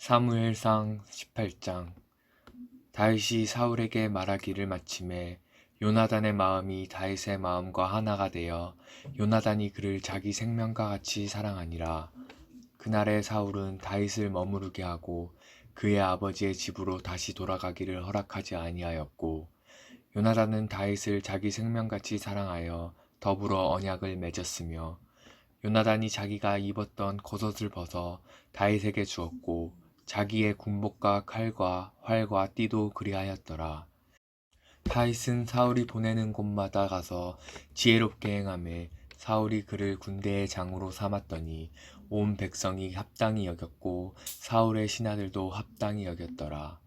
사무엘상 18장. 다윗이 사울에게 말하기를 마침에 요나단의 마음이 다윗의 마음과 하나가 되어 요나단이 그를 자기 생명과 같이 사랑하니라. 그날에 사울은 다윗을 머무르게 하고 그의 아버지의 집으로 다시 돌아가기를 허락하지 아니하였고, 요나단은 다윗을 자기 생명같이 사랑하여 더불어 언약을 맺었으며, 요나단이 자기가 입었던 겉옷을 벗어 다윗에게 주었고, 자기의 군복과 칼과 활과 띠도 그리하였더라. 다윗은 사울이 보내는 곳마다 가서 지혜롭게 행하매 사울이 그를 군대의 장으로 삼았더니 온 백성이 합당히 여겼고 사울의 신하들도 합당히 여겼더라.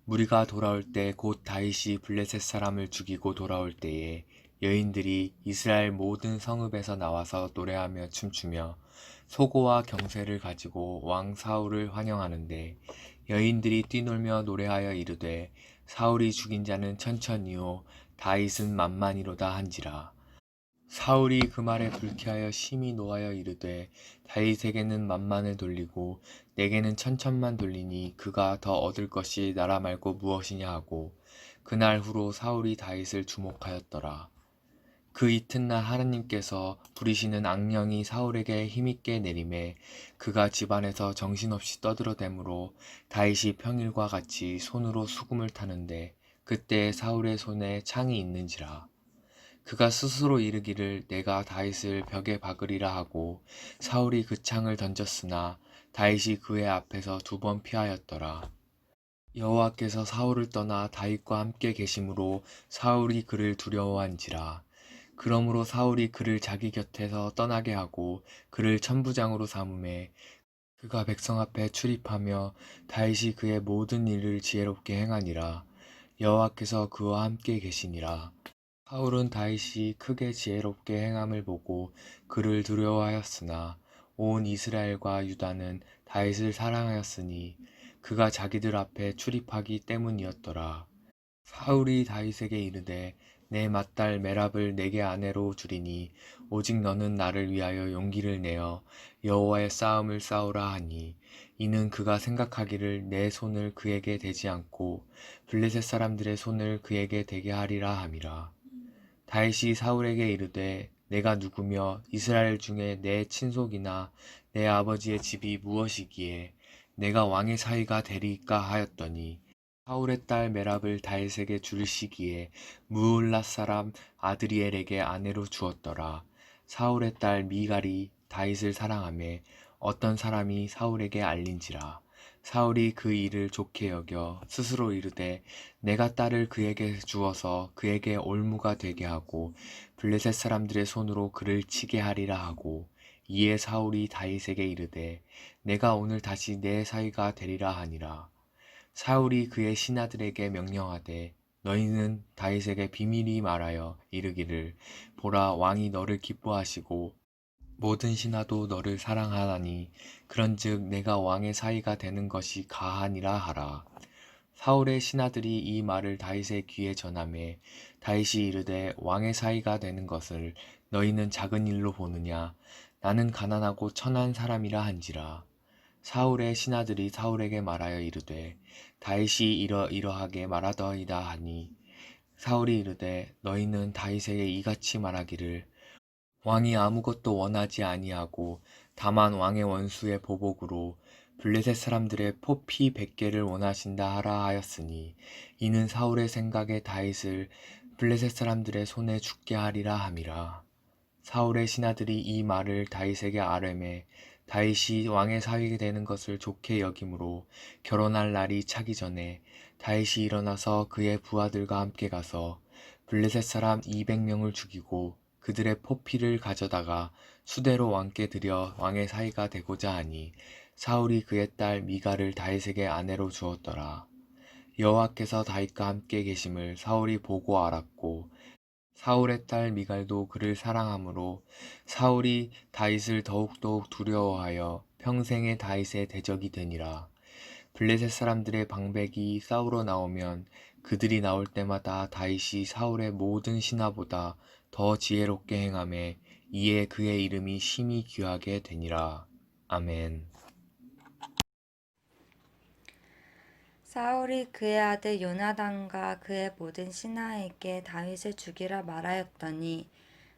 무리가 돌아올 때 곧 다윗이 블레셋 사람을 죽이고 돌아올 때에 여인들이 이스라엘 모든 성읍에서 나와서 노래하며 춤추며 소고와 경쇠를 가지고 왕 사울을 환영하는데, 여인들이 뛰놀며 노래하여 이르되 사울이 죽인 자는 천천히요 다윗은 만만이로다 한지라. 사울이 그 말에 불쾌하여 심히 노하여 이르되 다윗에게는 만만을 돌리고 내게는 천천만 돌리니 그가 더 얻을 것이 나라 말고 무엇이냐 하고, 그날 후로 사울이 다윗을 주목하였더라. 그 이튿날 하나님께서 부리시는 악령이 사울에게 힘있게 내림에 그가 집안에서 정신없이 떠들어대므로 다윗이 평일과 같이 손으로 수금을 타는데 그때 사울의 손에 창이 있는지라. 그가 스스로 이르기를 내가 다윗을 벽에 박으리라 하고 사울이 그 창을 던졌으나 다윗이 그의 앞에서 2번 피하였더라. 여호와께서 사울을 떠나 다윗과 함께 계심으로 사울이 그를 두려워한지라. 그러므로 사울이 그를 자기 곁에서 떠나게 하고 그를 천부장으로 삼음에 그가 백성 앞에 출입하며 다윗이 그의 모든 일을 지혜롭게 행하니라. 여호와께서 그와 함께 계시니라. 사울은 다윗이 크게 지혜롭게 행함을 보고 그를 두려워하였으나 온 이스라엘과 유다는 다윗을 사랑하였으니 그가 자기들 앞에 출입하기 때문이었더라. 사울이 다윗에게 이르되 내 맏딸 메랍을 내게 아내로 주리니 오직 너는 나를 위하여 용기를 내어 여호와의 싸움을 싸우라 하니, 이는 그가 생각하기를 내 손을 그에게 대지 않고 블레셋 사람들의 손을 그에게 대게 하리라 함이라. 다윗이 사울에게 이르되 내가 누구며 이스라엘 중에 내 친속이나 내 아버지의 집이 무엇이기에 내가 왕의 사위가 되리까 하였더니, 사울의 딸 메랍을 다윗에게 줄 시기에 무울랏 사람 아드리엘에게 아내로 주었더라. 사울의 딸 미갈이 다윗을 사랑하며 어떤 사람이 사울에게 알린지라. 사울이 그 일을 좋게 여겨 스스로 이르되 내가 딸을 그에게 주어서 그에게 올무가 되게 하고 블레셋 사람들의 손으로 그를 치게 하리라 하고, 이에 사울이 다윗에게 이르되 내가 오늘 다시 내 사위가 되리라 하니라. 사울이 그의 신하들에게 명령하되 너희는 다윗에게 비밀히 말하여 이르기를 보라, 왕이 너를 기뻐하시고 모든 신하도 너를 사랑하나니 그런즉 내가 왕의 사위가 되는 것이 가하니라 하라. 사울의 신하들이 이 말을 다윗의 귀에 전하매 다윗이 이르되 왕의 사위가 되는 것을 너희는 작은 일로 보느냐, 나는 가난하고 천한 사람이라 한지라. 사울의 신하들이 사울에게 말하여 이르되 다윗이 이러이러하게 말하더이다 하니, 사울이 이르되 너희는 다윗에게 이같이 말하기를 왕이 아무것도 원하지 아니하고 다만 왕의 원수의 보복으로 블레셋 사람들의 포피 100개를 원하신다 하라 하였으니, 이는 사울의 생각에 다윗을 블레셋 사람들의 손에 죽게 하리라 함이라. 사울의 신하들이 이 말을 다윗에게 아뢰매 다윗이 왕의 사위가 되는 것을 좋게 여김으로 결혼할 날이 차기 전에 다윗이 일어나서 그의 부하들과 함께 가서 블레셋 사람 200명을 죽이고 그들의 포피를 가져다가 수대로 왕께 드려 왕의 사위가 되고자 하니, 사울이 그의 딸 미갈을 다윗에게 아내로 주었더라. 여호와께서 다윗과 함께 계심을 사울이 보고 알았고 사울의 딸 미갈도 그를 사랑하므로 사울이 다윗을 더욱더욱 두려워하여 평생의 다윗의 대적이 되니라. 블레셋 사람들의 방백이 싸우러 나오면 그들이 나올 때마다 다윗이 사울의 모든 신하보다 더 지혜롭게 행하매 이에 그의 이름이 심히 귀하게 되니라. 아멘. 사울이 그의 아들 요나단과 그의 모든 신하에게 다윗을 죽이라 말하였더니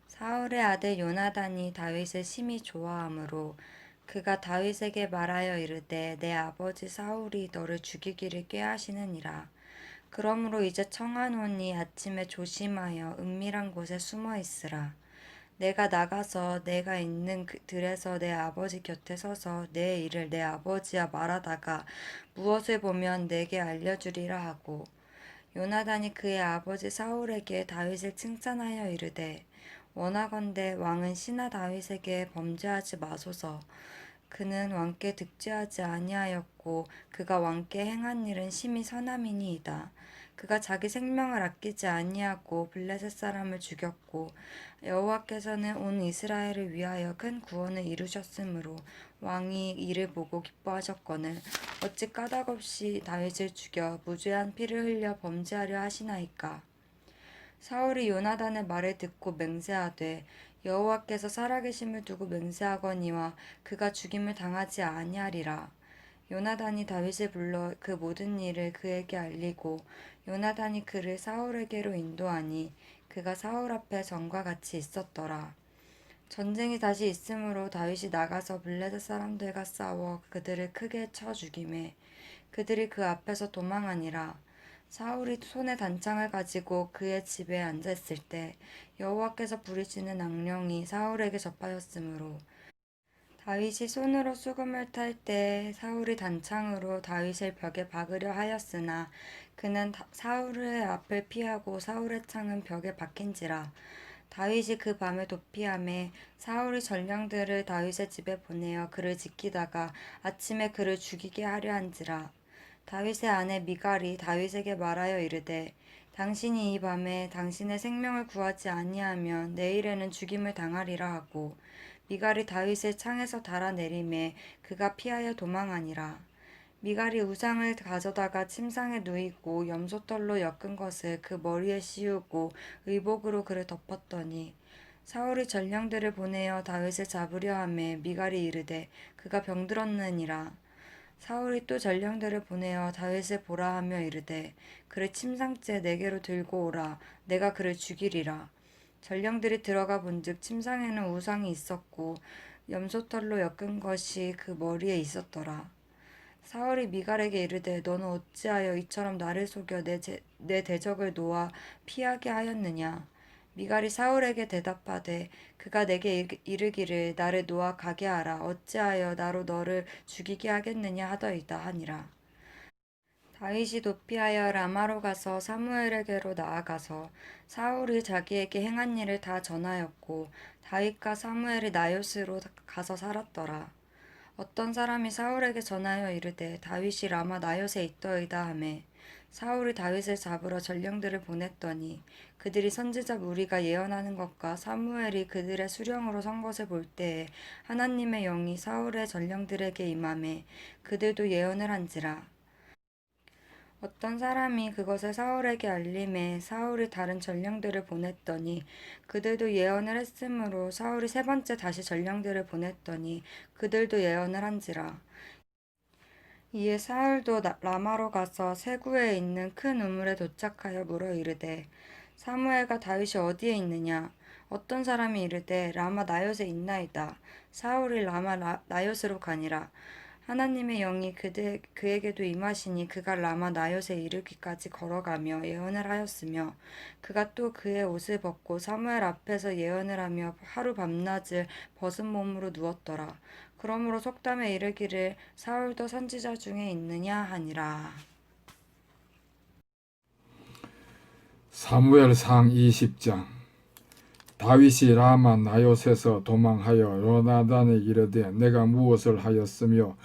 사울의 아들 요나단이 다윗을 심히 좋아하므로 그가 다윗에게 말하여 이르되 내 아버지 사울이 너를 죽이기를 꾀하시느니라. 그러므로 이제 청하노니 아침에 조심하여 은밀한 곳에 숨어 있으라. 내가 나가서 내가 있는 그 들에서 내 아버지 곁에 서서 내 일을 내 아버지와 말하다가 무엇을 보면 내게 알려주리라 하고 요나단이 그의 아버지 사울에게 다윗을 칭찬하여 이르되 원하건대 왕은 신하 다윗에게 범죄하지 마소서. 그는 왕께 득죄하지 아니하였고 그가 왕께 행한 일은 심히 선함이니이다. 그가 자기 생명을 아끼지 아니하고 블레셋 사람을 죽였고 여호와께서는 온 이스라엘을 위하여 큰 구원을 이루셨으므로 왕이 이를 보고 기뻐하셨거늘 어찌 까닭없이 다윗을 죽여 무죄한 피를 흘려 범죄하려 하시나이까. 사울이 요나단의 말을 듣고 맹세하되 여호와께서 살아계심을 두고 맹세하거니와 그가 죽임을 당하지 아니하리라. 요나단이 다윗을 불러 그 모든 일을 그에게 알리고 요나단이 그를 사울에게로 인도하니 그가 사울 앞에 전과 같이 있었더라. 전쟁이 다시 있으므로 다윗이 나가서 블레셋 사람들과 싸워 그들을 크게 쳐 죽이매 그들이 그 앞에서 도망하니라. 사울이 손에 단창을 가지고 그의 집에 앉았을 때 여호와께서 부리시는 악령이 사울에게 접하였으므로 다윗이 손으로 수금을 탈 때 사울이 단창으로 다윗을 벽에 박으려 하였으나 그는 사울의 앞을 피하고 사울의 창은 벽에 박힌지라. 다윗이 그 밤에 도피하매 사울이 전령들을 다윗의 집에 보내어 그를 지키다가 아침에 그를 죽이게 하려 한지라. 다윗의 아내 미갈이 다윗에게 말하여 이르되 당신이 이 밤에 당신의 생명을 구하지 아니하면 내일에는 죽임을 당하리라 하고 미갈이 다윗을 창에서 달아내리매 그가 피하여 도망하니라. 미갈이 우상을 가져다가 침상에 누이고 염소털로 엮은 것을 그 머리에 씌우고 의복으로 그를 덮었더니 사울이 전령들을 보내어 다윗을 잡으려 하매 미갈이 이르되 그가 병들었느니라. 사울이 또 전령들을 보내어 다윗을 보라 하며 이르되 그를 침상째 내게로 들고 오라. 내가 그를 죽이리라. 전령들이 들어가 본즉 침상에는 우상이 있었고 염소털로 엮은 것이 그 머리에 있었더라. 사울이 미갈에게 이르되 너는 어찌하여 이처럼 나를 속여 내 대적을 놓아 피하게 하였느냐. 미갈이 사울에게 대답하되 그가 내게 이르기를 나를 놓아 가게 하라. 어찌하여 나로 너를 죽이게 하겠느냐 하더이다 하니라. 다윗이 도피하여 라마로 가서 사무엘에게로 나아가서 사울이 자기에게 행한 일을 다 전하였고 다윗과 사무엘이 나요스로 가서 살았더라. 어떤 사람이 사울에게 전하여 이르되 다윗이 라마 나요스에 있더이다 하매 사울이 다윗을 잡으러 전령들을 보냈더니 그들이 선지자 무리가 예언하는 것과 사무엘이 그들의 수령으로 선 것을 볼 때에 하나님의 영이 사울의 전령들에게 임하매 그들도 예언을 한지라. 어떤 사람이 그것을 사울에게 알림해 사울이 다른 전령들을 보냈더니 그들도 예언을 했으므로 사울이 세 번째 다시 전령들을 보냈더니 그들도 예언을 한지라. 이에 사울도 라마로 가서 세구에 있는 큰 우물에 도착하여 물어 이르되 사무엘과 다윗이 어디에 있느냐. 어떤 사람이 이르되 라마 나요스에 있나이다. 사울이 라마 나요스로 가니라. 하나님의 영이 그에게도 임하시니 그가 라마 나요스에 이르기까지 걸어가며 예언을 하였으며 그가 또 그의 옷을 벗고 사무엘 앞에서 예언을 하며 하루 밤낮을 벗은 몸으로 누웠더라. 그러므로 속담에 이르기를 사울도 선지자 중에 있느냐 하니라. 사무엘상 20장. 다윗이 라마 나요셋에서 도망하여 요나단에 이르되 내가 무엇을 하였으며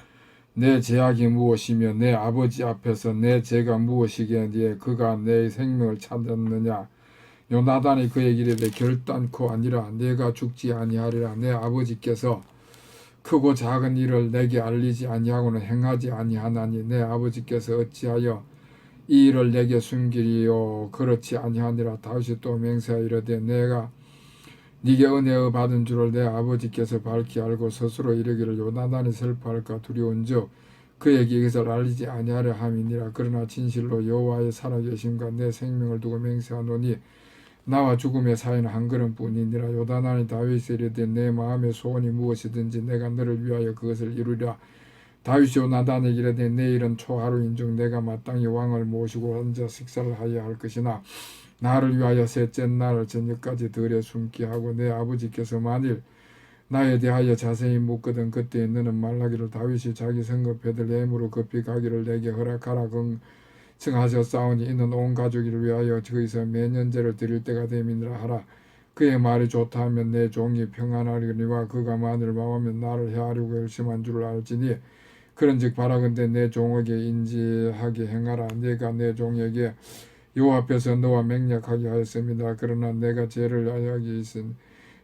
내 죄악이 무엇이며 내 아버지 앞에서 내 죄가 무엇이기에 그가 내 생명을 찾았느냐. 요나단이 그에게 이르되 결단코 아니라 내가 죽지 아니하리라. 내 아버지께서 크고 작은 일을 내게 알리지 아니하고는 행하지 아니하나니 내 아버지께서 어찌하여 이 일을 내게 숨기리요. 그렇지 아니하니라. 다윗이 또 맹세하여 이르되 내가 네게 은혜 받은 줄을 내 아버지께서 밝히 알고 스스로 이르기를 요나단이 슬퍼할까 두려운즉 그에게 이것을 알리지 아니하려 함이니라. 그러나 진실로 여호와의 살아계심과 내 생명을 두고 맹세하노니 나와 죽음의 사이는 한 걸음뿐이니라. 요나단이 다윗에 이르되 내 마음의 소원이 무엇이든지 내가 너를 위하여 그것을 이루리라. 다윗이 요나단에게 이르되 내일은 초하루인 중 내가 마땅히 왕을 모시고 앉아 식사를 하여야 할 것이나 나를 위하여 셋째 날 저녁까지 들에 숨게 하고 내 아버지께서 만일 나에 대하여 자세히 묻거든 그때 너는 말하기를 다윗이 자기 성읍 베들레헴으로 급히 가기를 내게 허락하라 청하셨사오니 이는 온 가족을 위하여 거기서 매년제를 드릴 때가 됨이니라 하라. 그의 말이 좋다 하면 내 종이 평안하리니와 그가 만일 마음하면 나를 해하려고 열심한 줄을 알지니 그런즉 바라건대 내 종에게 인지하게 행하라. 내가 내 종에게 여호와 앞에서 너와 맹약하게 하였습니다. 그러나 내가 죄를 하기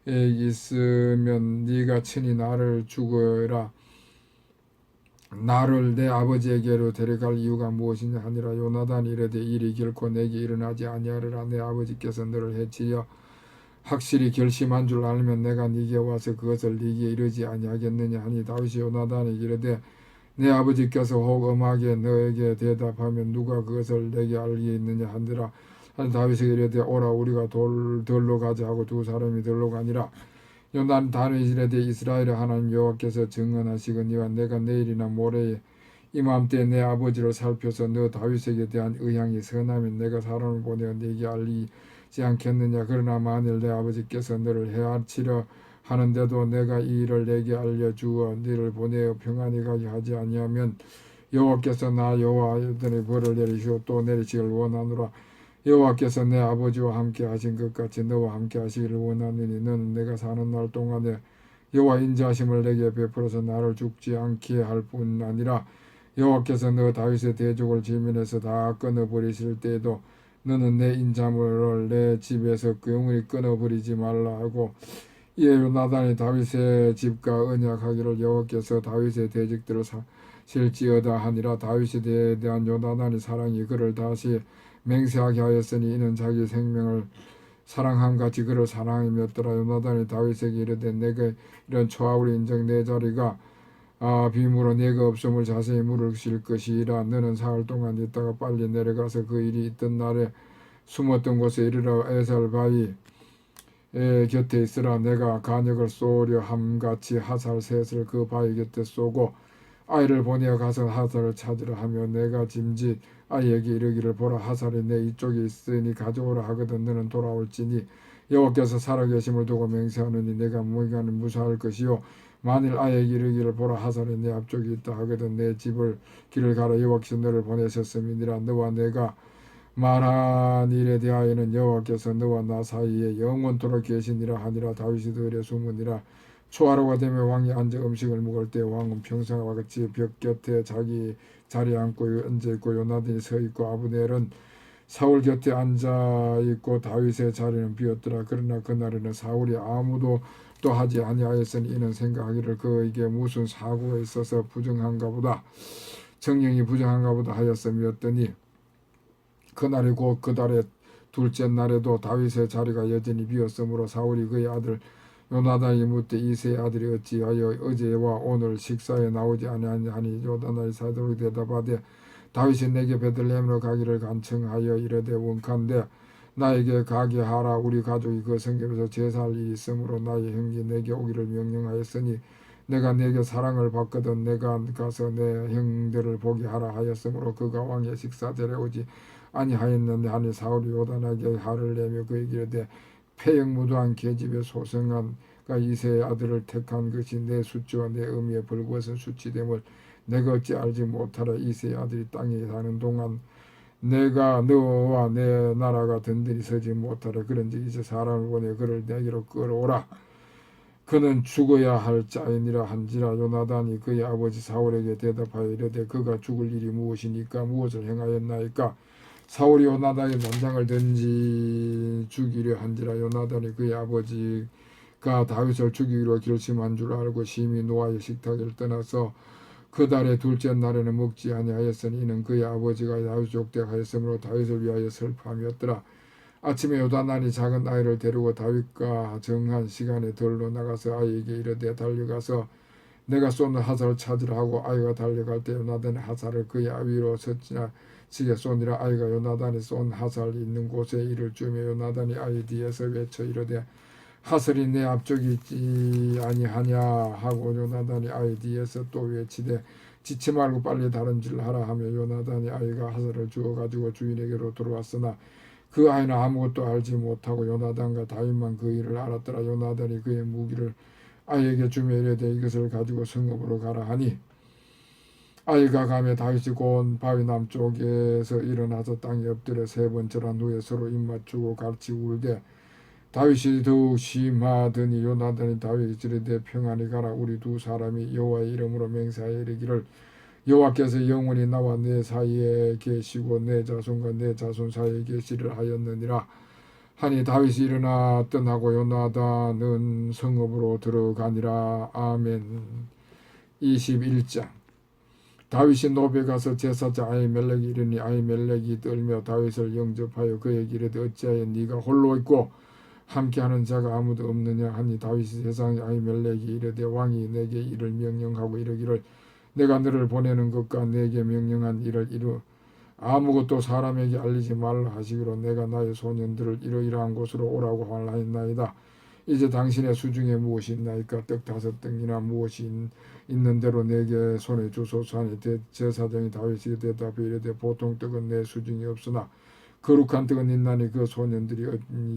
있으면 네가 친히 나를 죽어라. 나를 내 아버지에게로 데려갈 이유가 무엇이냐 하니라. 요나단이 이르되 일이 결코 내게 일어나지 아니하리라. 내 아버지께서 너를 해치려 확실히 결심한 줄 알면 내가 네게 와서 그것을 네게 이르지 아니하겠느냐 하니 다윗이 요나단에게 이르되 내 아버지께서 혹 엄하게 너에게 대답하면 누가 그것을 내게 알리겠느냐 하니라. 다윗에게 이르되 오라 우리가 들로 가자 하고 두 사람이 들로 가니라. 요나단이 이르되 이스라엘의 하나님 여호와께서 증언하시거니와 내가 내일이나 모레에 이맘때 내 아버지를 살펴서 너 다윗에게 대한 의향이 선하면 내가 사람을 보내어 네게 알리지 않겠느냐. 그러나 만일 내 아버지께서 너를 해치려 하는데도 내가 이 일을 내게 알려주어 너를 보내어 평안히 가게 하지 아니하면 여호와께서 나 여호와의 벌을 내리시고 또 내리시기를 원하노라. 여호와께서 내 아버지와 함께 하신 것 같이 너와 함께 하시기를 원하느니 너는 내가 사는 날 동안에 여호와 인자하심을 내게 베풀어서 나를 죽지 않게 할 뿐 아니라 여호와께서 너 다윗의 대적을 지면에서 다 끊어버리실 때에도 너는 내 인자물을 내 집에서 영원히 끊어버리지 말라 하고 이에 요나단이 다윗의 집과 언약하기를 여호와께서 다윗의 대적들을 사실지어다 하니라. 다윗에 대한 요나단의 사랑이 그를 다시 맹세하게 하였으니 이는 자기 생명을 사랑함같이 그를 사랑하였더라. 요나단이 다윗에게 이르되 내가 이런 초하루 인정 내 자리가 빔으로 내가 없음을 자세히 물으실 것이라. 너는 사흘 동안 있다가 빨리 내려가서 그 일이 있던 날에 숨었던 곳에 이르러 에살 바위 곁에 있으라. 내가 간역을 쏘려 함같이 하살 셋을 그 바위 곁에 쏘고 아이를 보내어 가서 하살을 찾으라 하며 내가 짐짓 아이에게 이르기를 보라 하살이 내 이쪽에 있으니 가져오라 하거든 너는 돌아올지니 여호와께서 살아계심을 두고 맹세하느니 내가 무기간에 무사할 것이요 만일 아이에게 이르기를 보라 하살이 내 앞쪽에 있다 하거든 내 집을 길을 가라 여호와께서 너를 보내셨음이니라. 너와 내가 말한 일에 대하여는 여호와께서 너와 나 사이에 영원토록 계시니라 하니라. 다윗이 들에 숨으니라. 초하루가 되면 왕이 앉아 음식을 먹을 때 왕은 평상과 같이 벽 곁에 자기 자리에 앉아있고 요나단이 서있고 아브넬은 사울 곁에 앉아있고 다윗의 자리는 비었더라. 그러나 그날에는 사울이 아무도 또 하지 아니하였으니 이는 생각하기를 그에게 무슨 사고가 있어서 부정한가 보다 정령이 부정한가 보다 하였음이었더니 그날이 곧 그달의 둘째 날에도 다윗의 자리가 여전히 비었으므로 사울이 그의 아들 요나단이 묻되 이새의 아들이 어찌하여 어제와 오늘 식사에 나오지 아니하니 하니 요나단이 사도록 대답하되 다윗이 내게 베들레헴으로 가기를 간청하여 이르되 원컨대 나에게 가게 하라. 우리 가족이 그 성읍에서 제사할 일이 있으므로 나의 형제 내게 오기를 명령하였으니 내가 내게 사랑을 받거든 내가 가서 내 형들을 보게 하라 하였으므로 그가 왕의 식사대에 오지 아니하였는데 하니 사울이 요단에게 화를 내며 그에게 이르되 폐역무도한 계집의 소성한 이새의 아들을 택한 것이 내 수치와 내 의미에 벌거벗은 수치됨을 내가 어찌 알지 못하라. 이새의 아들이 땅에 사는 동안 내가 너와 내 나라가 든든히 서지 못하라. 그런즉 이제 사람을 보내 그를 내게로 끌어오라. 그는 죽어야 할 자이니라 한지라. 요나단이 그의 아버지 사울에게 대답하여 이르되 그가 죽을 일이 무엇이니까 무엇을 행하였나이까. 사울이 요나단의 난장을 던지 죽이려 한지라. 요나단이 그의 아버지가 다윗을 죽이기로 결심한 줄 알고 심히 노하여 식탁을 떠나서 그 달의 둘째 날에는 먹지 아니하였으니 이는 그의 아버지가 다윗 족대하였으므로 다윗을 위하여 슬픔이었더라. 아침에 요나단이 작은 아이를 데리고 다윗과 정한 시간에 들로 나가서 아이에게 이르되 달려가서 내가 쏘는 화살을 찾으라 하고 아이가 달려갈 때 요나단의 화살을 그의 위로 지게 쏘니라. 아이가 요나단이 쏜 화살이 있는 곳에 이를 주며 요나단이 아이 뒤에서 외쳐 이르되 화살이 내 앞쪽에 있지 아니하냐 하고 요나단이 아이 뒤에서 또 외치되 지치 말고 빨리 다른 짓을 하라 하며 요나단이 아이가 화살을 주어 가지고 주인에게로 들어왔으나 그 아이는 아무것도 알지 못하고 요나단과 다윗만 그 일을 알았더라. 요나단이 그의 무기를 아이에게 주며 이르되 이것을 가지고 성읍으로 가라 하니 아이가 가며 다윗이 곧 바위 남쪽에서 일어나서 땅에 엎드려 3번 절한 후에 서로 입맞추고 같이 울되 다윗이 더욱 심하더니 요나단이 다윗에게 이르되 평안히 가라. 우리 두 사람이 여호와의 이름으로 맹세하여 이르기를 여호와께서 영원히 나와 내 사이에 계시고 내 자손과 내 자손 사이에 계시리라 하였느니라 하니 다윗이 일어나 떠나고 요나단은 성읍으로 들어가니라. 아멘. 21장. 다윗이 노베 가서 제사장 아히멜렉이 이르니 아히멜렉이 떨며 다윗을 영접하여 그에게 이르되 어찌하여 네가 홀로 있고 함께하는 자가 아무도 없느냐 하니 다윗이 세상 아히멜렉이 이르되 왕이 내게 이를 명령하고 이르기를 내가 너를 보내는 것과 내게 명령한 일을 아무것도 사람에게 알리지 말라 하시기로 내가 나의 소년들을 이러이러한 곳으로 오라고 하였나이다. 이제 당신의 수중에 무엇이 있나이까? 떡 5덩이나 무엇이 있는 대로 내게 손에 주소서 하니 제사장이 다윗에게 대답해 이르되 보통 떡은 내 수중에 없으나 거룩한 떡은 있나니 그 소년들이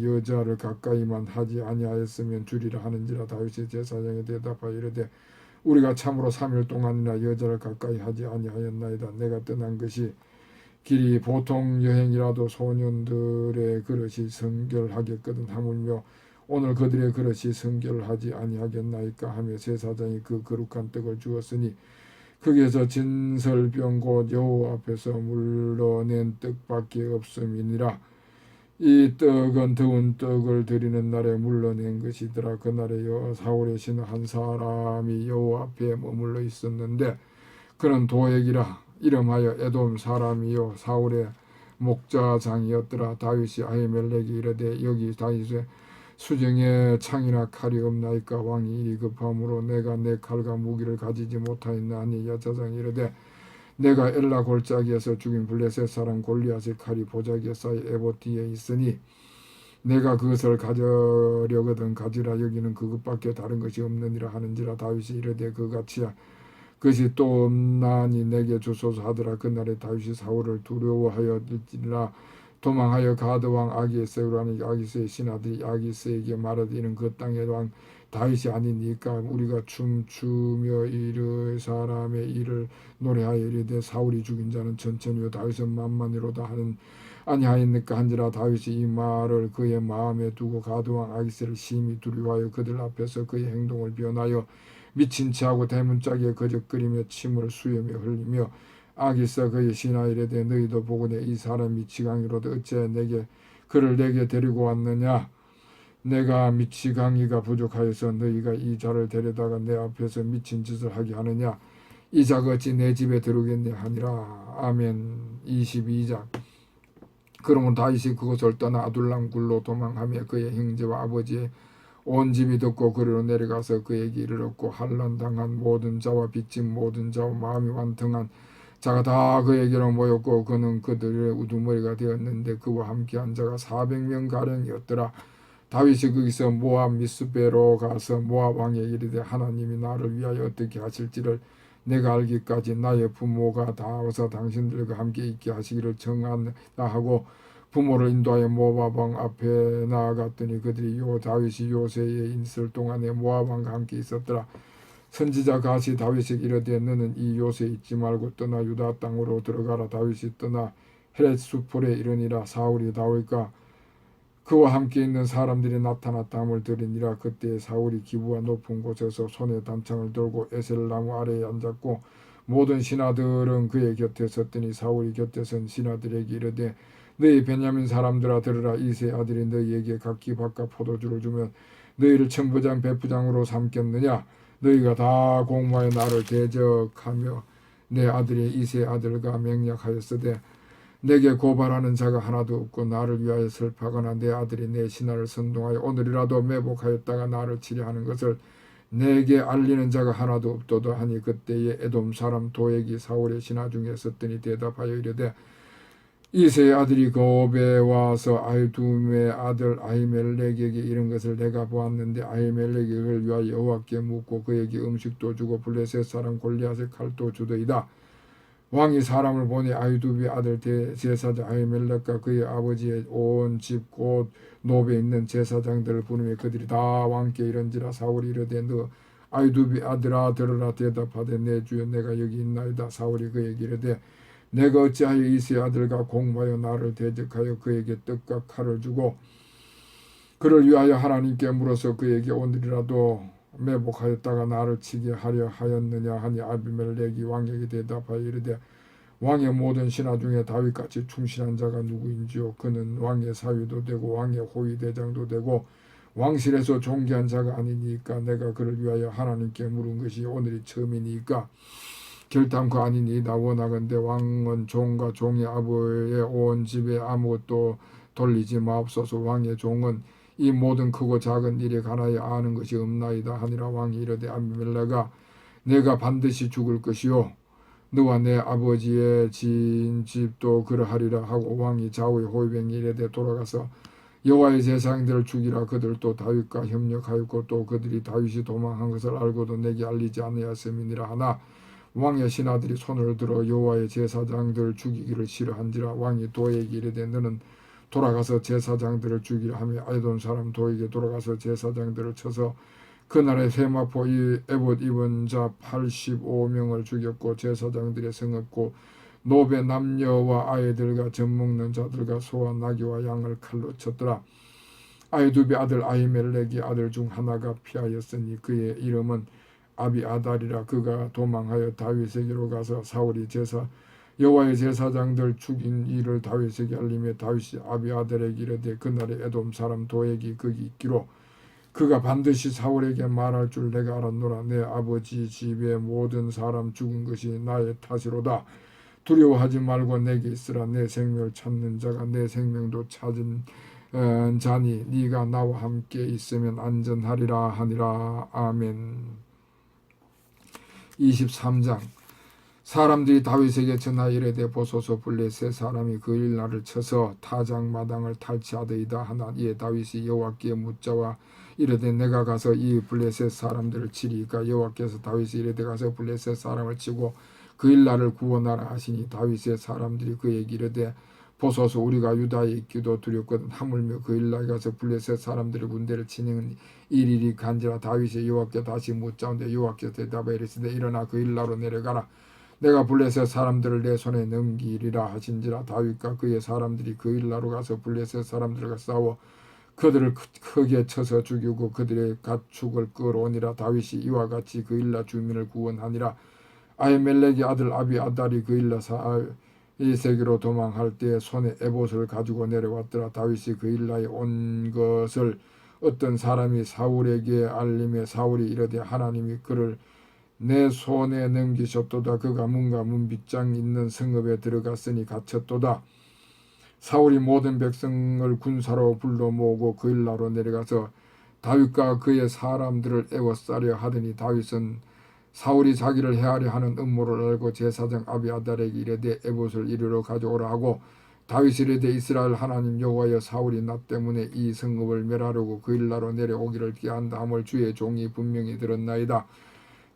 여자를 가까이만 하지 아니하였으면 주리라 하는지라. 다윗이 제사장에 대답하여 이르되 우리가 참으로 3일 동안이나 여자를 가까이 하지 아니하였나이다. 내가 떠난 것이 길이 보통 여행이라도 소년들의 그릇이 성결하겠거든 하물며 오늘 그들의 그릇이 성결하지 아니하겠나이까 하며 제사장이 그 거룩한 떡을 주었으니 거기에서 진설병 곧 여호와 앞에서 물러낸 떡밖에 없음이니라. 이 떡은 더운 떡을 드리는 날에 물러낸 것이더라. 그날에 사울의 신 한 사람이 여호와 앞에 머물러 있었는데 그는 도액이라 이름하여 에돔 사람이요 사울의 목자장이었더라. 다윗이 아히멜렉이 이르되 여기 다윗의 수정에 창이나 칼이 없나이까? 왕이 일이 급함으로 내가 내 칼과 무기를 가지지 못하였나 하니 여자장이 이르되 내가 엘라 골짜기에서 죽인 블레셋 사람 골리앗의 칼이 보자기에 쌓여 에봇 뒤에 있으니 내가 그것을 가져려거든 가지라. 여기는 그것밖에 다른 것이 없느니라 하는지라. 다윗이 이르되 그같이야 그것이 또 없나니 내게 주소서 하더라. 그날에 다윗이 사울을 두려워하였으나 도망하여 가드왕 아기스로 하니 아기스의 신하들이 아기스에게 말하되 이는 그 땅의 왕 다윗이 아니니까 우리가 춤추며 이르 사람의 일을 노래하여 이르되 사울이 죽인 자는 천천히요 다윗은 만만이로다 하는 아니하였느까 한지라. 다윗이 이 말을 그의 마음에 두고 가드왕 아기스를 심히 두려워하여 그들 앞에서 그의 행동을 변하여 미친 체하고 대문짝에 거적거리며 침을 수염에 흘리며 아기스가 그의 신하 이르되 너희도 보거든 이 사람이 미치광이로다. 어찌하여 그를 내게 데리고 왔느냐? 내가 미치광이가 부족하여서 너희가 이 자를 데려다가 내 앞에서 미친 짓을 하게 하느냐? 이 자가 어찌 내 집에 들어오겠냐 하니라. 아멘. 22장. 그러므로 다윗이 그곳을 떠나 아둘람 굴로 도망하며 그의 형제와 아버지의 온 집이 듣고 그리로 내려가서 그에게 이르렀고 환난당한 모든 자와 빚진 모든 자와 마음이 완통한 자가 다 그에게로 모였고 그는 그들의 우두머리가 되었는데 그와 함께한 자가 400명 가량이었더라. 다윗이 거기서 모압 미스베로 가서 모압 왕에 이르되 하나님이 나를 위하여 어떻게 하실지를 내가 알기까지 나의 부모가 다 와서 당신들과 함께 있게 하시기를 청하다 하고 부모를 인도하여 모압 왕 앞에 나아갔더니 그들이 다윗이 요새에 있을 동안에 모압 왕과 함께 있었더라. 선지자 갓이 다윗에게 이르되 너는 이 요새에 있지 말고 떠나 유다 땅으로 들어가라. 다윗이 떠나 헤렛수폴에 이르니라. 사울이 다윗과 그와 함께 있는 사람들이 나타났다 함을 들으니라. 그때 사울이 기부와 높은 곳에서 손에 단창을 들고 에셀나무 아래에 앉았고 모든 신하들은 그의 곁에 섰더니 사울이 곁에 선 신하들에게 이르되 너희 베냐민 사람들아 들으라. 이세 아들이 너희에게 각기 바깥 포도주를 주면 너희를 천부장 백부장으로 삼겠느냐? 너희가 다 공모하여 나를 대적하며 내 아들의 이세 아들과 맹약하였으되 내게 고발하는 자가 하나도 없고 나를 위하여 슬퍼하거나 내 아들이 내 신하를 선동하여 오늘이라도 매복하였다가 나를 치려하는 것을 내게 알리는 자가 하나도 없도다 하니 그때에 에돔 사람 도액이 사울의 신하 중에 섰더니 대답하여 이르되 이새의 아들이 고베에 와서 아이두메의 아들 아히멜렉에게 이른 것을 내가 보았는데 아히멜렉이 그를 위하여 여호와께 묻고 그에게 음식도 주고 블레셋 사람 골리앗의 칼도 주더이다. 왕이 사람을 보내 아히두베의 아들 제사장 아히멜렉과 그의 아버지의 온 집 곧 노베에 있는 제사장들을 부르며 그들이 다 왕께 이른지라. 사울이 이르되 너 아히두베의 아들아 들으라. 대답하되 내 주여 내가 여기 있나이다. 사울이 그에게 이르되 내가 어찌하여 이새의 아들과 공모하여 나를 대적하여 그에게 떡과 칼을 주고 그를 위하여 하나님께 물어서 그에게 오늘이라도 매복하였다가 나를 치게 하려 하였느냐 하니 아비멜렉이 왕에게 대답하여 이르되 왕의 모든 신하 중에 다윗같이 충실한 자가 누구인지요. 그는 왕의 사위도 되고 왕의 호위대장도 되고 왕실에서 존귀한 자가 아니니까 내가 그를 위하여 하나님께 물은 것이 오늘이 처음이니까 결단코 아니니이다. 원하건대 왕은 종과 종의 아버의 온 집에 아무것도 돌리지 마옵소서. 왕의 종은 이 모든 크고 작은 일에 관하여 아는 것이 없나이다 하니라. 왕이 이르되 아비멜렉아 내가 반드시 죽을 것이요 너와 내 아버지의 진 집도 그러하리라 하고 왕이 좌우의 호위병이 이르되 돌아가서 여호와의 제사장들을 죽이라. 그들도 다윗과 협력하였고 또 그들이 다윗이 도망한 것을 알고도 내게 알리지 아니하였음이니라 하나 왕의 신하들이 손을 들어 여호와의 제사장들을 죽이기를 싫어한지라. 왕이 도에게 이르되 너는 돌아가서 제사장들을 죽이라 하며 에돔 사람 도에게 돌아가서 제사장들을 쳐서 그날에 세마포 에봇 입은 자 85명을 죽였고 제사장들의 성읍고 노베 남녀와 아이들과 젖먹는 자들과 소와 나귀와 양을 칼로 쳤더라. 아히두베 아들 아히멜렉의 아들 중 하나가 피하였으니 그의 이름은 아비아달이라. 그가 도망하여 다윗에게로 가서 사울이 여호와의 제사장들 죽인 일을 다윗에게 알리며 다윗이 아비아달에게 이르되 그날에 에돔 사람 도액이 거기 있기로 그가 반드시 사울에게 말할 줄 내가 알았노라. 내 아버지 집의 모든 사람 죽은 것이 나의 탓이로다. 두려워하지 말고 내게 있으라. 내 생명을 찾는 자가 내 생명도 찾은 자니 네가 나와 함께 있으면 안전하리라 하니라. 아멘. 23장. 사람들이 다윗에게 전하 이르되 보소서 블레셋 사람이 그 일날을 쳐서 타작마당을 탈취하더이다 하나 이에 다윗이 여호와께 묻자와 이르되 내가 가서 이 블레셋 사람들을 치리까. 여호와께서 다윗이 이르되 가서 블레셋 사람을 치고 그 일날을 구원하라 하시니 다윗의 사람들이 그에게 이르되 보소서 우리가 유다에 있기도 두렵거든 하물며 그 일날에 가서 블레셋 사람들의 군대를 치는 일일이 간지라. 다윗이 여호와께 다시 묻자온데 여호와께서 대답하여 이르시되 일어나 그 일날로 내려가라. 내가 블레셋 사람들을 내 손에 넘기리라 하신지라. 다윗과 그의 사람들이 그 일날로 가서 블레셋 사람들과 싸워 그들을 크게 쳐서 죽이고 그들의 가축을 끌어오니라. 다윗이 이와 같이 그 일날 주민을 구원하니라. 아히멜렉의 아들 아비아달이 그 일날 이세계로 도망할 때 손에 에봇을 가지고 내려왔더라. 다윗이 그 일날에 온 것을 어떤 사람이 사울에게 알림에 사울이 이르되 하나님이 그를 내 손에 넘기셨도다. 그가 문과 문빗장 있는 성읍에 들어갔으니 갇혔도다. 사울이 모든 백성을 군사로 불러 모으고 그 일나로 내려가서 다윗과 그의 사람들을 에워싸려 하더니 다윗은 사울이 자기를 해하려 하는 음모를 알고 제사장 아비아달에게 이르되 에봇을 이리로 가져오라 하고 다윗이 이르되 이스라엘 하나님 여호와여 사울이 나 때문에 이 성읍을 멸하려고 그 일나로 내려오기를 기한다 함을 주의 종이 분명히 들었나이다.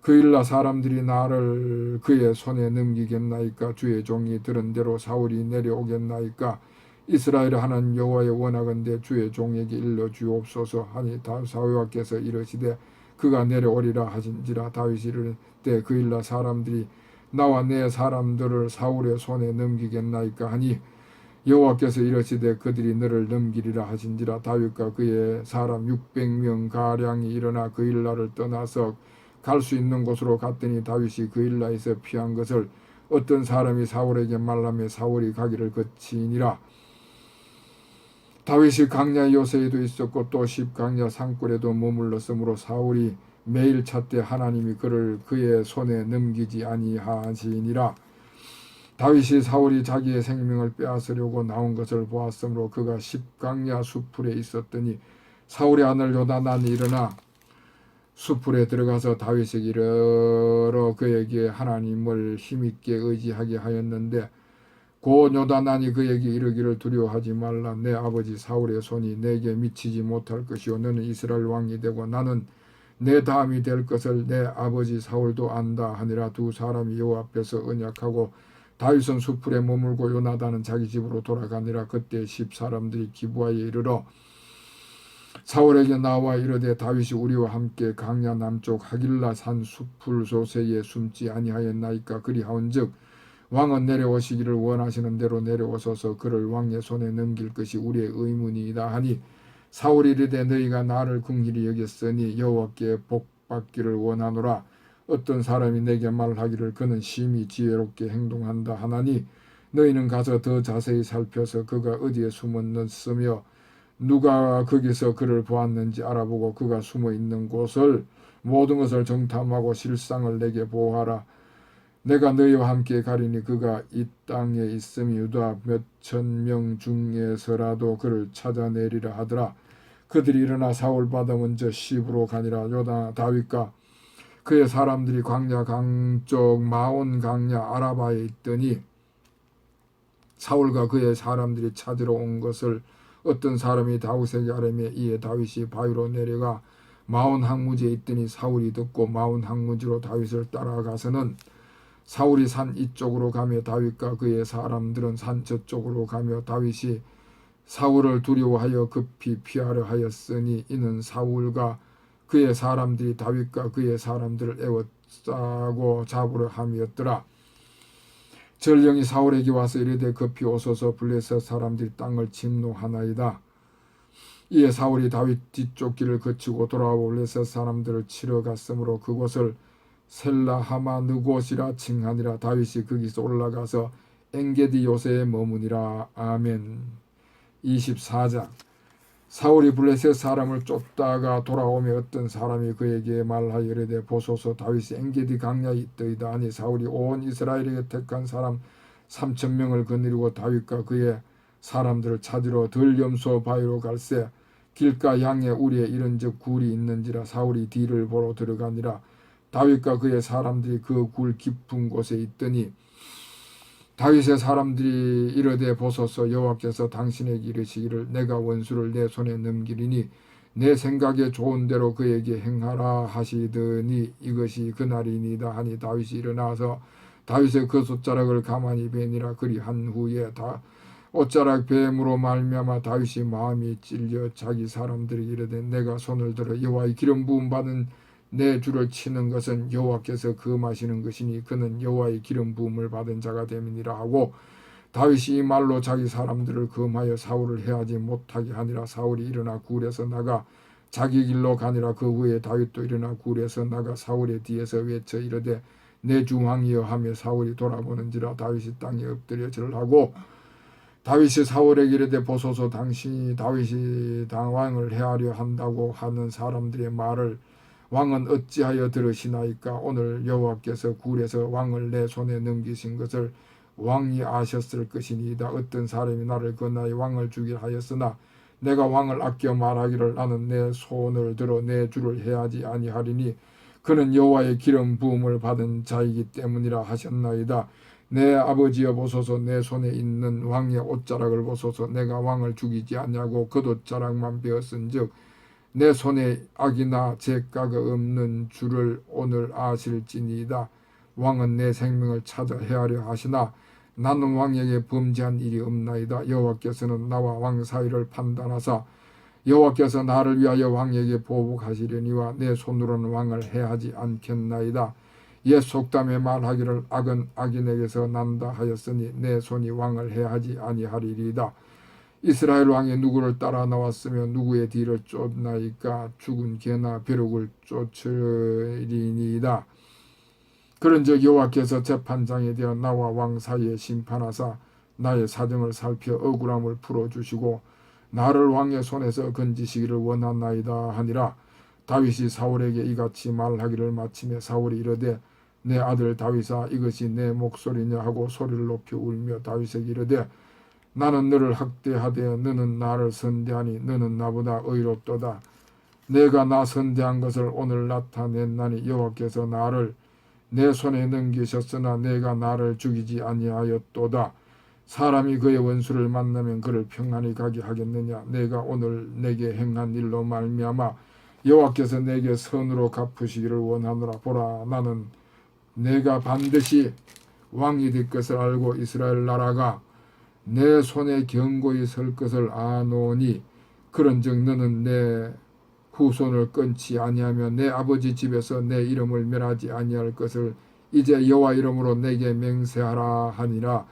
그 일날 사람들이 나를 그의 손에 넘기겠나이까. 주의 종이 들은 대로 사울이 내려오겠나이까. 이스라엘 하나님 여호와여 원하건대 주의 종에게 일러 주옵소서 하니 여호와께서 이르시되 그가 내려오리라 하신지라. 다윗이 이르되 그 일날 사람들이 나와 내 사람들을 사울의 손에 넘기겠나이까 하니 여호와께서 이르시되 그들이 너를 넘기리라 하신지라. 다윗과 그의 사람 600명 가량이 일어나 그 일날을 떠나서 갈 수 있는 곳으로 갔더니 다윗이 그 일날에서 피한 것을 어떤 사람이 사울에게 말하며 사울이 가기를 거치니라. 다윗이 강야 요새에도 있었고 또 십강야 산골에도 머물렀으므로 사울이 매일 찾되 하나님이 그를 그의 손에 넘기지 아니하시니라. 다윗이 사울이 자기의 생명을 빼앗으려고 나온 것을 보았으므로 그가 십강야 수풀에 있었더니 사울의 아들 요나단이 일어나 수풀에 들어가서 다윗에게 이르러 그에게 하나님을 힘있게 의지하게 하였는데 곧 요나단이 그에게 이르기를 두려워하지 말라. 내 아버지 사울의 손이 내게 미치지 못할 것이요 너는 이스라엘 왕이 되고 나는 내 다음이 될 것을 내 아버지 사울도 안다 하니라. 두 사람이 여호와 앞에서 언약하고 다윗은 수풀에 머물고 요나단은 자기 집으로 돌아가니라. 그때 10사람들이 기브아에 이르러 사울에게 나와 이르되 다윗이 우리와 함께 강야 남쪽 하길라 산 수풀 소새에 숨지 아니하였나이까. 그리하온즉 왕은 내려오시기를 원하시는 대로 내려오소서. 그를 왕의 손에 넘길 것이 우리의 의문이다 하니 사울이 이르되 너희가 나를 긍휼히 여겼으니 여호와께 복받기를 원하노라. 어떤 사람이 내게 말하기를 그는 심히 지혜롭게 행동한다 하나니 너희는 가서 더 자세히 살펴서 그가 어디에 숨었으며 누가 거기서 그를 보았는지 알아보고 그가 숨어있는 곳을 모든 것을 정탐하고 실상을 내게 보호하라. 내가 너희와 함께 가리니 그가 이 땅에 있음이 유다 몇천 명 중에서라도 그를 찾아내리라 하더라. 그들이 일어나 사울보다 먼저 시브로 가니라. 요다 다윗과 그의 사람들이 광야 강쪽 마온 강야 아라바에 있더니 사울과 그의 사람들이 찾으러 온 것을 어떤 사람이 다윗에게 아뢰매 이에 다윗이 바위로 내려가 마온 항무지에 있더니 사울이 듣고 마온 항무지로 다윗을 따라가서는 사울이 산 이쪽으로 가며 다윗과 그의 사람들은 산 저쪽으로 가며 다윗이 사울을 두려워하여 급히 피하려 하였으니 이는 사울과 그의 사람들이 다윗과 그의 사람들을 에워싸고 잡으려 함이었더라. 전령이 사울에게 와서 이르되 급히 오소서 블레셋 사람들이 땅을 침노하나이다. 이에 사울이 다윗 뒤쪽 길을 거치고 돌아와 블레셋 사람들을 치러 갔으므로 그곳을 셀라하마 느곳이라 칭하니라. 다윗이 거기서 올라가서 엔게디 요새에 머무니라. 아멘. 24장. 사울이 블레셋 사람을 쫓다가 돌아오며 어떤 사람이 그에게 말하여 이르되 보소서 다윗이 엔게디 강야에 있더이다 하니 사울이 온 이스라엘에게 택한 사람 3,000명을 거느리고 다윗과 그의 사람들을 찾으러 들염소 바위로 갈새 길가 양에 우리에 이른즉 굴이 있는지라. 사울이 뒤를 보러 들어가니라. 다윗과 그의 사람들이 그 굴 깊은 곳에 있더니 다윗의 사람들이 이르되 보소서 여호와께서 당신에게 이르시기를 내가 원수를 내 손에 넘기리니 내 생각에 좋은 대로 그에게 행하라 하시더니 이것이 그날이니이다 하니 다윗이 일어나서 다윗의 그 솥자락을 가만히 베니라. 그리한 후에 옷자락 뱀으로 말미암아 다윗이 마음이 찔려 자기 사람들이 이르되 내가 손을 들어 여호와의 기름 부음 받은 내 주를 치는 것은 여호와께서 금하시는 것이니 그는 여호와의 기름 부음을 받은 자가 됨이니라 하고 다윗이 이 말로 자기 사람들을 금하여 사울을 해하지 못하게 하니라. 사울이 일어나 굴에서 나가 자기 길로 가니라. 그 후에 다윗도 일어나 굴에서 나가 사울의 뒤에서 외쳐 이르되 내 주 왕이여 하며 사울이 돌아보는지라. 다윗이 땅에 엎드려 절하고 다윗이 사울에게 이르되 보소서 당신이 다윗이 왕을 해하려 한다고 하는 사람들의 말을 왕은 어찌하여 들으시나이까. 오늘 여호와께서 굴에서 왕을 내 손에 넘기신 것을 왕이 아셨을 것이니이다. 어떤 사람이 나를 건너여 왕을 주게 하였으나 내가 왕을 아껴 말하기를 나는 내 손을 들어 내 주를 해하지 아니하리니 그는 여호와의 기름 부음을 받은 자이기 때문이라 하셨나이다. 내 아버지여 보소서 내 손에 있는 왕의 옷자락을 보소서. 내가 왕을 죽이지 아니하고 겉옷자락만 베었은즉 내 손에 악이나 죄가가 없는 줄을 오늘 아실지니이다. 왕은 내 생명을 찾아 해하려 하시나 나는 왕에게 범죄한 일이 없나이다. 여호와께서는 나와 왕 사이를 판단하사 여호와께서 나를 위하여 왕에게 보복하시려니와 내 손으로는 왕을 해하지 않겠나이다. 옛 속담에 말하기를 악은 악인에게서 난다 하였으니 내 손이 왕을 해하지 아니하리이다. 이스라엘 왕이 누구를 따라 나왔으며 누구의 뒤를 쫓나이까. 죽은 개나 벼룩을 쫓으리니이다. 그런즉 여호와께서 재판장에 되어 나와 왕 사이에 심판하사 나의 사정을 살펴 억울함을 풀어주시고 나를 왕의 손에서 건지시기를 원하나이다 하니라. 다윗이 사울에게 이같이 말하기를 마침에 사울이 이르되 내 아들 다윗아 이것이 내 목소리냐 하고 소리를 높여 울며 다윗에게 이르되 나는 너를 학대하되 너는 나를 선대하니 너는 나보다 의롭도다. 내가 나 선대한 것을 오늘 나타냈나니 여호와께서 나를 내 손에 넘기셨으나 내가 나를 죽이지 아니하였도다. 사람이 그의 원수를 만나면 그를 평안히 가게 하겠느냐. 내가 오늘 내게 행한 일로 말미암아 여호와께서 내게 선으로 갚으시기를 원하노라. 보라, 나는 내가 반드시 왕이 될 것을 알고 이스라엘 나라가 내 손에 견고히 설 것을 아노니 그런즉 너는 내 후손을 끊지 아니하며 내 아버지 집에서 내 이름을 멸하지 아니할 것을 이제 여호와 이름으로 내게 맹세하라 하니라.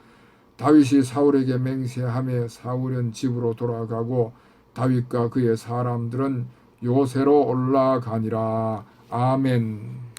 다윗이 사울에게 맹세하며 사울은 집으로 돌아가고 다윗과 그의 사람들은 요새로 올라가니라. 아멘.